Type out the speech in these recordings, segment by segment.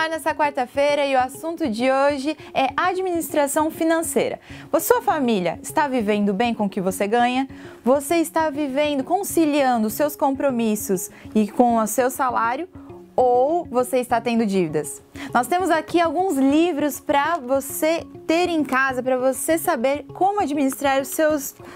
ar nessa quarta-feira e o assunto de hoje é administração financeira. Sua família está vivendo bem com o que você ganha? Você está vivendo, conciliando seus compromissos e com o seu salário? Ou você está tendo dívidas? Nós temos aqui alguns livros para você ter em casa, para você saber como administrar os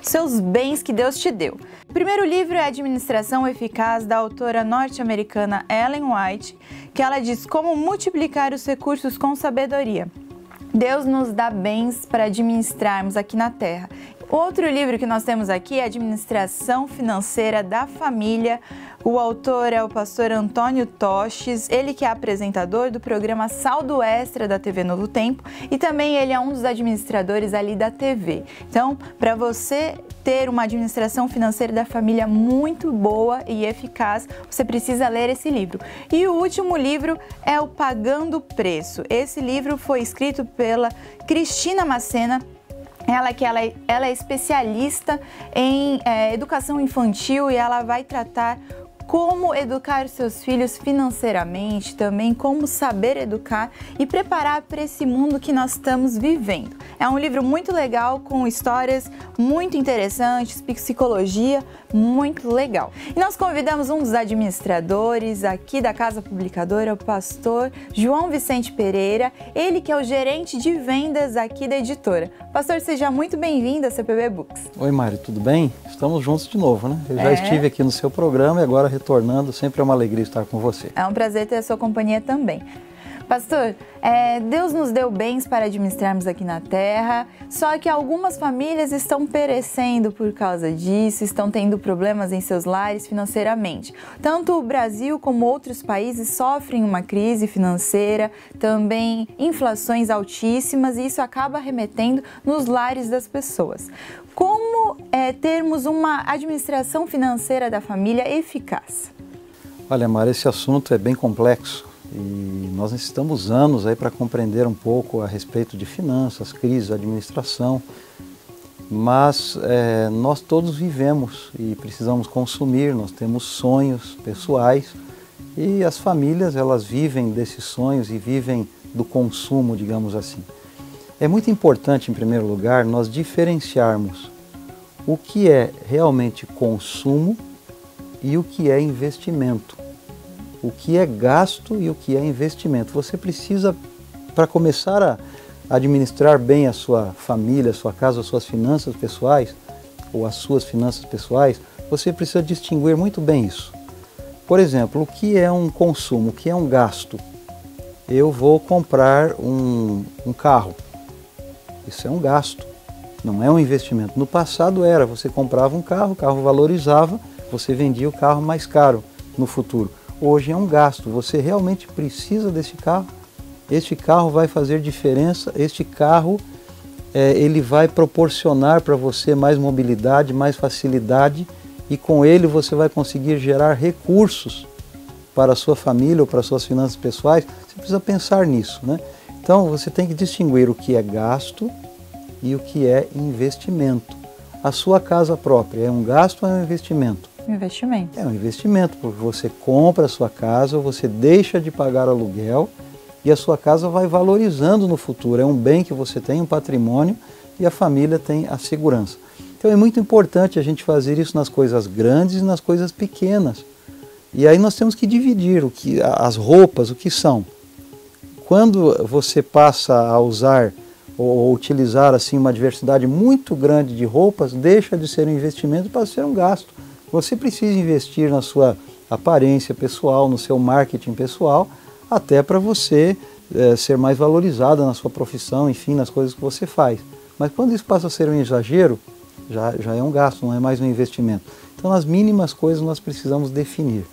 seus bens que Deus te deu. O primeiro livro é Administração Eficaz, da autora norte-americana Ellen White, que ela diz como multiplicar os recursos com sabedoria. Deus nos dá bens para administrarmos aqui na terra. Outro livro que nós temos aqui é Administração Financeira da Família. O autor é o pastor Antônio Toches, ele que é apresentador do programa Saldo Extra da TV Novo Tempo e também ele é um dos administradores ali da TV. Então, para você ter uma administração financeira da família muito boa e eficaz, você precisa ler esse livro. E o último livro é o Pagando o Preço. Esse livro foi escrito pela Cristina Macena. Ela é especialista em educação infantil e ela vai tratar como educar seus filhos financeiramente, também como saber educar e preparar para esse mundo que nós estamos vivendo. É um livro muito legal, com histórias muito interessantes, psicologia muito legal. E nós convidamos um dos administradores aqui da Casa Publicadora, o pastor João Vicente Pereira, ele que é o gerente de vendas aqui da editora. Pastor, seja muito bem-vindo à CPB Books. Oi, Mari, tudo bem? Estamos juntos de novo, né? Eu já estive aqui no seu programa e agora retornando, sempre é uma alegria estar com você. É um prazer ter a sua companhia também. Pastor, Deus nos deu bens para administrarmos aqui na terra, só que algumas famílias estão perecendo por causa disso, estão tendo problemas em seus lares financeiramente. Tanto o Brasil como outros países sofrem uma crise financeira, também inflações altíssimas, e isso acaba remetendo nos lares das pessoas. Como termos uma administração financeira da família eficaz? Olha, Mara, esse assunto é bem complexo e nós necessitamos anos aí para compreender um pouco a respeito de finanças, crises, administração, mas nós todos vivemos e precisamos consumir, nós temos sonhos pessoais e as famílias, elas vivem desses sonhos e vivem do consumo, digamos assim. É muito importante, em primeiro lugar, nós diferenciarmos o que é realmente consumo e o que é investimento. O que é gasto e o que é investimento. Você precisa, para começar a administrar bem a sua família, a sua casa, as suas finanças pessoais, ou as suas finanças pessoais, você precisa distinguir muito bem isso. Por exemplo, o que é um consumo, o que é um gasto? Eu vou comprar um carro. Isso é um gasto, não é um investimento. No passado era, você comprava um carro, o carro valorizava, você vendia o carro mais caro no futuro. Hoje é um gasto, você realmente precisa desse carro, este carro vai fazer diferença, este carro ele vai proporcionar para você mais mobilidade, mais facilidade e com ele você vai conseguir gerar recursos para a sua família ou para as suas finanças pessoais. Você precisa pensar nisso, né? Então você tem que distinguir o que é gasto e o que é investimento. A sua casa própria é um gasto ou é um investimento? Investimento. É um investimento, porque você compra a sua casa, você deixa de pagar aluguel e a sua casa vai valorizando no futuro. É um bem que você tem, um patrimônio, e a família tem a segurança. Então é muito importante a gente fazer isso nas coisas grandes e nas coisas pequenas. E aí nós temos que dividir as roupas, o que são. Quando você passa a usar ou utilizar assim uma diversidade muito grande de roupas, deixa de ser um investimento para ser um gasto. Você precisa investir na sua aparência pessoal, no seu marketing pessoal, até para você ser mais valorizada na sua profissão, enfim, nas coisas que você faz. Mas quando isso passa a ser um exagero, já é um gasto, não é mais um investimento. Então, nas mínimas coisas nós precisamos definir.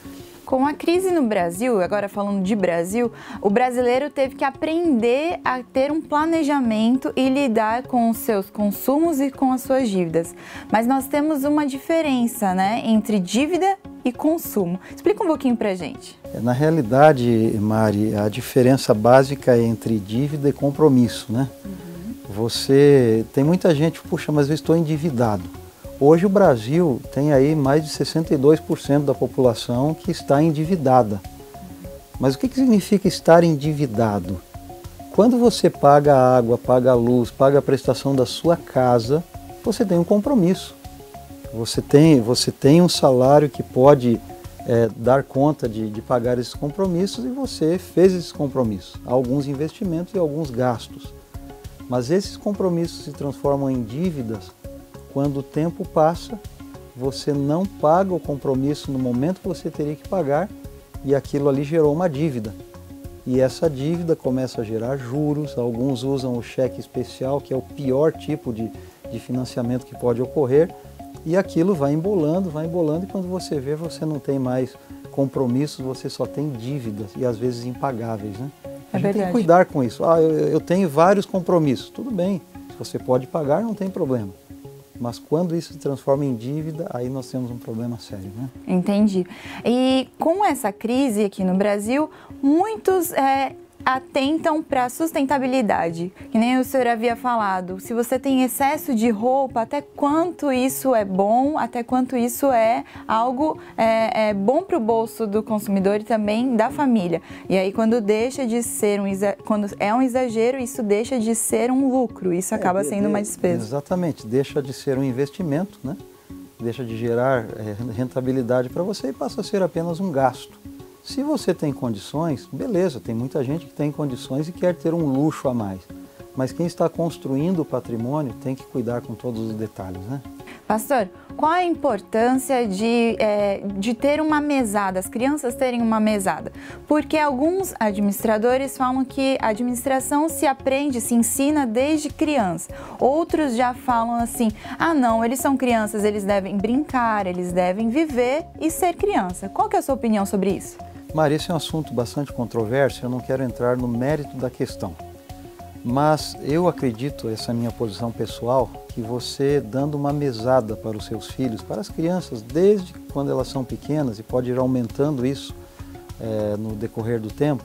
Com a crise no Brasil, agora falando de Brasil, o brasileiro teve que aprender a ter um planejamento e lidar com os seus consumos e com as suas dívidas. Mas nós temos uma diferença, né, entre dívida e consumo. Explica um pouquinho pra gente. Na realidade, Mari, a diferença básica é entre dívida e compromisso, né? Você, tem muita gente, puxa, mas eu estou endividado. Hoje o Brasil tem aí mais de 62% da população que está endividada. Mas o que significa estar endividado? Quando você paga a água, paga a luz, paga a prestação da sua casa, você tem um compromisso. Você tem um salário que pode dar conta de pagar esses compromissos e você fez esses compromissos. Há alguns investimentos e alguns gastos. Mas esses compromissos se transformam em dívidas quando o tempo passa, você não paga o compromisso no momento que você teria que pagar e aquilo ali gerou uma dívida. E essa dívida começa a gerar juros, alguns usam o cheque especial, que é o pior tipo de financiamento que pode ocorrer, e aquilo vai embolando, e quando você vê, você não tem mais compromissos, você só tem dívidas, e às vezes impagáveis, né? A gente tem que cuidar com isso. Eu tenho vários compromissos, tudo bem, se você pode pagar, não tem problema. Mas quando isso se transforma em dívida, aí nós temos um problema sério, né? Entendi. E com essa crise aqui no Brasil, muitos atentam para a sustentabilidade. Que nem o senhor havia falado, se você tem excesso de roupa, até quanto isso é bom, até quanto isso é algo bom para o bolso do consumidor e também da família. E aí quando deixa de ser quando é um exagero, isso deixa de ser um lucro, isso acaba sendo uma despesa. Exatamente, deixa de ser um investimento, né? Deixa de gerar rentabilidade para você e passa a ser apenas um gasto. Se você tem condições, beleza, tem muita gente que tem condições e quer ter um luxo a mais. Mas quem está construindo o patrimônio tem que cuidar com todos os detalhes, né? Pastor, qual a importância de ter uma mesada, as crianças terem uma mesada? Porque alguns administradores falam que a administração se aprende, se ensina desde criança. Outros já falam assim, não, eles são crianças, eles devem brincar, eles devem viver e ser criança. Qual que é a sua opinião sobre isso? Maria, esse é um assunto bastante controverso, eu não quero entrar no mérito da questão. Mas eu acredito, essa é a minha posição pessoal, que você dando uma mesada para os seus filhos, para as crianças, desde quando elas são pequenas, e pode ir aumentando isso no decorrer do tempo,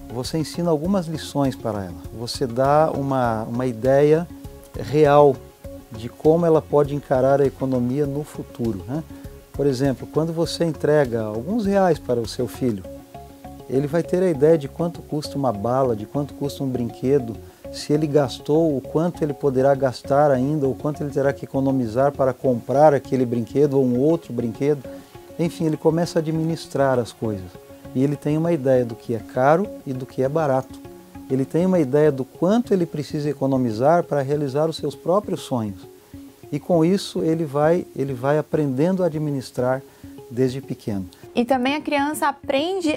você ensina algumas lições para ela. Você dá uma ideia real de como ela pode encarar a economia no futuro, né? Por exemplo, quando você entrega alguns reais para o seu filho, ele vai ter a ideia de quanto custa uma bala, de quanto custa um brinquedo, se ele gastou, o quanto ele poderá gastar ainda, o quanto ele terá que economizar para comprar aquele brinquedo ou um outro brinquedo. Enfim, ele começa a administrar as coisas e ele tem uma ideia do que é caro e do que é barato. Ele tem uma ideia do quanto ele precisa economizar para realizar os seus próprios sonhos. E com isso ele vai aprendendo a administrar desde pequeno. E também a criança aprende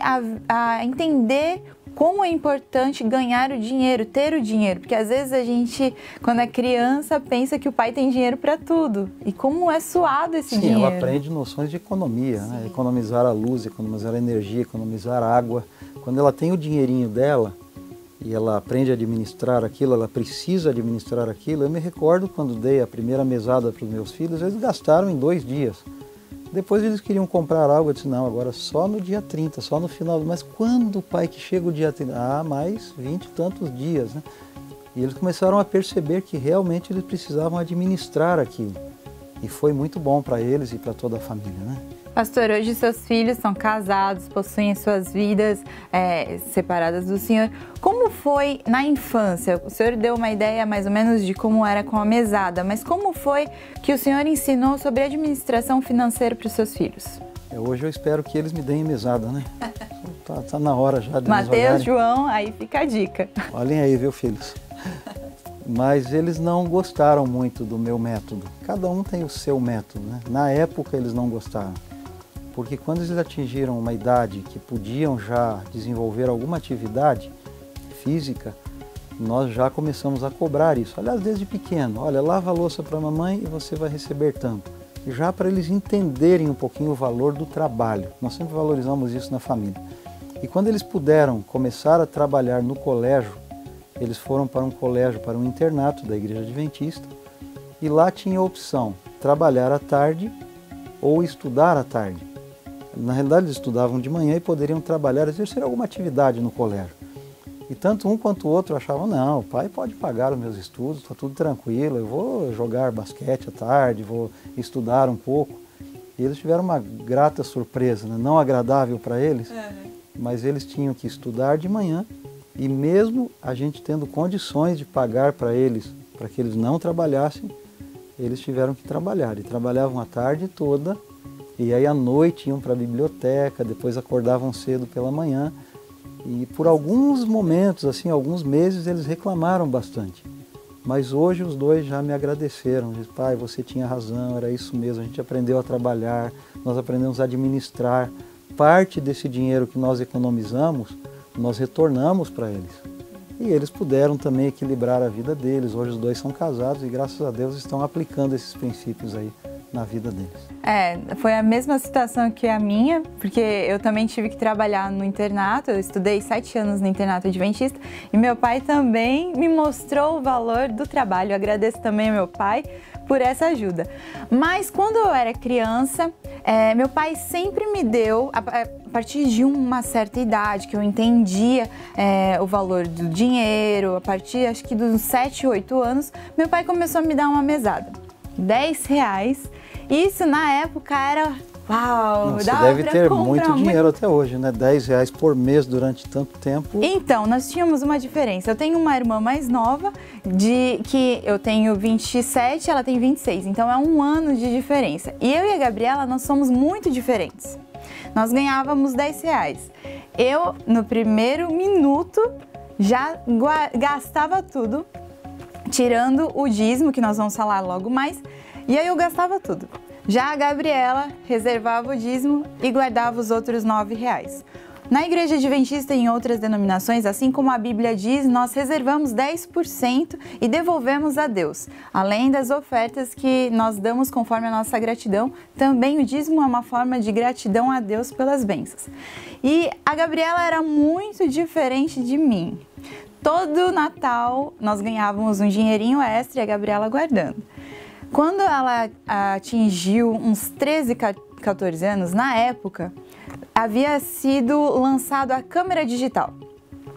a entender como é importante ganhar o dinheiro, ter o dinheiro. Porque às vezes a gente, quando é criança, pensa que o pai tem dinheiro para tudo. E como é suado esse dinheiro. Sim, ela aprende noções de economia, né? Economizar a luz, economizar a energia, economizar a água. Quando ela tem o dinheirinho dela e ela aprende a administrar aquilo, ela precisa administrar aquilo. Eu me recordo quando dei a primeira mesada para os meus filhos, eles gastaram em 2 dias. Depois eles queriam comprar algo, eu disse, não, agora só no dia 30, só no final. Mas quando, pai, que chega o dia 30? Mais 20 e tantos dias, né? E eles começaram a perceber que realmente eles precisavam administrar aquilo. E foi muito bom para eles e para toda a família, né? Pastor, hoje seus filhos são casados, possuem suas vidas separadas do senhor. Como foi na infância? O senhor deu uma ideia mais ou menos de como era com a mesada, mas como foi que o senhor ensinou sobre administração financeira para os seus filhos? Hoje eu espero que eles me deem mesada, né? Tá na hora já de Mateus, João, aí fica a dica. Olhem aí, viu, filhos? Mas eles não gostaram muito do meu método. Cada um tem o seu método, né? Na época eles não gostaram. Porque quando eles atingiram uma idade que podiam já desenvolver alguma atividade física, nós já começamos a cobrar isso. Aliás, desde pequeno, olha, lava a louça para a mamãe e você vai receber tanto. Já para eles entenderem um pouquinho o valor do trabalho. Nós sempre valorizamos isso na família. E quando eles puderam começar a trabalhar no colégio, eles foram para um colégio, para um internato da Igreja Adventista, e lá tinha a opção, trabalhar à tarde ou estudar à tarde. Na realidade, eles estudavam de manhã e poderiam trabalhar, exercer alguma atividade no colégio. E tanto um quanto o outro achavam, não, o pai pode pagar os meus estudos, está tudo tranquilo, eu vou jogar basquete à tarde, vou estudar um pouco. E eles tiveram uma grata surpresa, né? Não agradável para eles, mas eles tinham que estudar de manhã e mesmo a gente tendo condições de pagar para eles, para que eles não trabalhassem, eles tiveram que trabalhar e trabalhavam a tarde toda e aí à noite iam para a biblioteca, depois acordavam cedo pela manhã e por alguns momentos, assim, alguns meses eles reclamaram bastante. Mas hoje os dois já me agradeceram, diz, pai, você tinha razão, era isso mesmo, a gente aprendeu a trabalhar, nós aprendemos a administrar. Parte desse dinheiro que nós economizamos, nós retornamos para eles. E eles puderam também equilibrar a vida deles. Hoje os dois são casados e graças a Deus estão aplicando esses princípios aí na vida deles. Foi a mesma situação que a minha, porque eu também tive que trabalhar no internato, eu estudei 7 anos no internato adventista e meu pai também me mostrou o valor do trabalho. Eu agradeço também ao meu pai por essa ajuda. Mas quando eu era criança, meu pai sempre me deu, a partir de uma certa idade, que eu entendia o valor do dinheiro, a partir acho que dos 7, 8 anos, meu pai começou a me dar uma mesada. R$10. Isso na época era uau, você deve ter muito dinheiro até hoje, né? R$10 por mês durante tanto tempo. Então, nós tínhamos uma diferença. Eu tenho uma irmã mais nova, que eu tenho 27, ela tem 26. Então é um ano de diferença. E eu e a Gabriela, nós somos muito diferentes. Nós ganhávamos R$10. Eu, no primeiro minuto, já gastava tudo, tirando o dízimo, que nós vamos falar logo mais, e aí eu gastava tudo. Já a Gabriela reservava o dízimo e guardava os outros R$9. Na Igreja Adventista e em outras denominações, assim como a Bíblia diz, nós reservamos 10% e devolvemos a Deus. Além das ofertas que nós damos conforme a nossa gratidão, também o dízimo é uma forma de gratidão a Deus pelas bênçãos. E a Gabriela era muito diferente de mim. Todo Natal nós ganhávamos um dinheirinho extra e a Gabriela guardando. Quando ela atingiu uns 13, 14 anos, na época, havia sido lançado a câmera digital.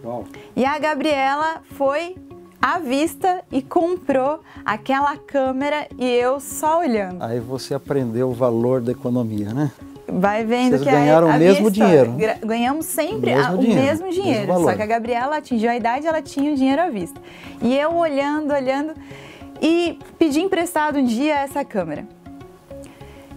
Uau. E a Gabriela foi à vista e comprou aquela câmera e eu só olhando. Aí você aprendeu o valor da economia, né? Vai vendo Vocês que ganharam o mesmo dinheiro. Ganhamos sempre o mesmo dinheiro. Só que a Gabriela atingiu a idade, ela tinha o dinheiro à vista. E eu olhando e pedi emprestado um dia essa câmera.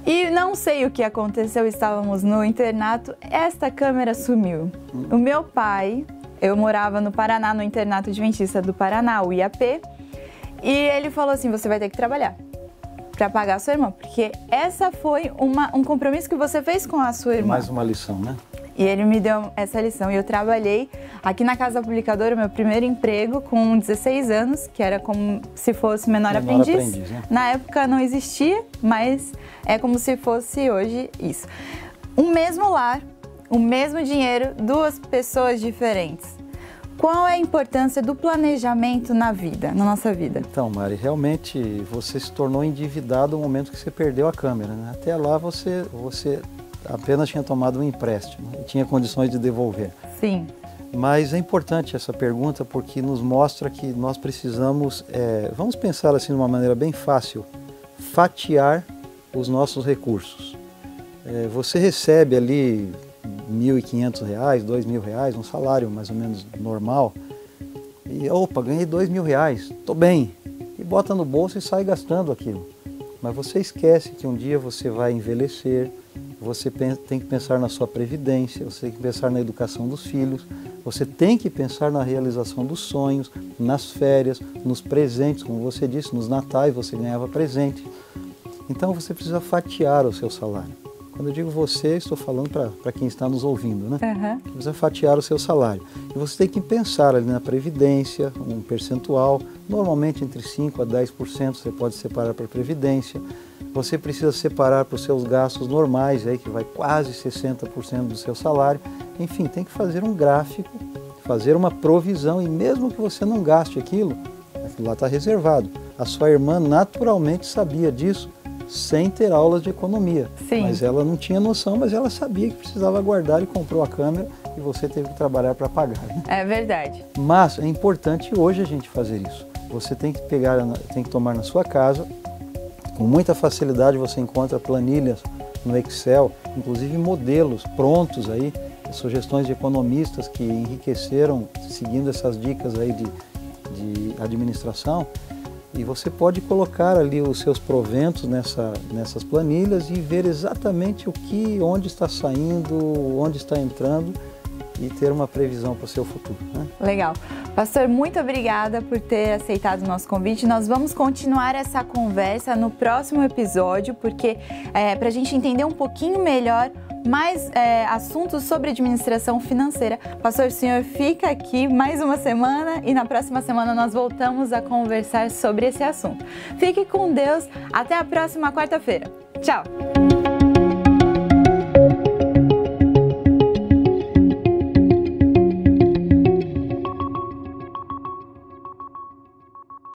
E não sei o que aconteceu, estávamos no internato, esta câmera sumiu. O meu pai, eu morava no Paraná, no internato adventista do Paraná, o IAP, e ele falou assim, você vai ter que trabalhar para pagar a sua irmã, porque essa foi um compromisso que você fez com a sua irmã. Mais uma lição, né? E ele me deu essa lição. E eu trabalhei aqui na Casa Publicadora, meu primeiro emprego, com 16 anos, que era como se fosse menor aprendiz. Né? Na época não existia, mas é como se fosse hoje isso. Um mesmo lar, o mesmo dinheiro, duas pessoas diferentes. Qual é a importância do planejamento na vida, na nossa vida? Então, Mari, realmente você se tornou endividado no momento que você perdeu a câmera, né? Até lá você apenas tinha tomado um empréstimo e tinha condições de devolver. Sim. Mas é importante essa pergunta porque nos mostra que nós precisamos, vamos pensar assim de uma maneira bem fácil, fatiar os nossos recursos. Você recebe ali R$1.500, R$2.000, um salário mais ou menos normal, e opa, ganhei R$2.000, estou bem, e bota no bolso e sai gastando aquilo. Mas você esquece que um dia você vai envelhecer, você tem que pensar na sua previdência, você tem que pensar na educação dos filhos, você tem que pensar na realização dos sonhos, nas férias, nos presentes, como você disse, nos natais você ganhava presente. Então você precisa fatiar o seu salário. Quando eu digo você, estou falando para quem está nos ouvindo, né? Uhum. Você precisa fatiar o seu salário. E você tem que pensar ali na previdência, um percentual, normalmente entre 5% a 10% você pode separar para a previdência. Você precisa separar para os seus gastos normais, aí, que vai quase 60% do seu salário. Enfim, tem que fazer um gráfico, fazer uma provisão e mesmo que você não gaste aquilo lá está reservado. A sua irmã naturalmente sabia disso, sem ter aulas de economia. Sim. Mas ela não tinha noção, mas ela sabia que precisava guardar e comprou a câmera e você teve que trabalhar para pagar. Né? É verdade. Mas é importante hoje a gente fazer isso. Você tem que tomar na sua casa, com muita facilidade você encontra planilhas no Excel, inclusive modelos prontos aí, sugestões de economistas que enriqueceram seguindo essas dicas aí de administração, e você pode colocar ali os seus proventos nessas planilhas e ver exatamente onde está saindo, onde está entrando e ter uma previsão para o seu futuro, né? Legal. Pastor, muito obrigada por ter aceitado o nosso convite. Nós vamos continuar essa conversa no próximo episódio, porque para a gente entender um pouquinho melhor mais assuntos sobre administração financeira. Pastor, o senhor fica aqui mais uma semana e na próxima semana nós voltamos a conversar sobre esse assunto. Fique com Deus. Até a próxima quarta-feira. Tchau!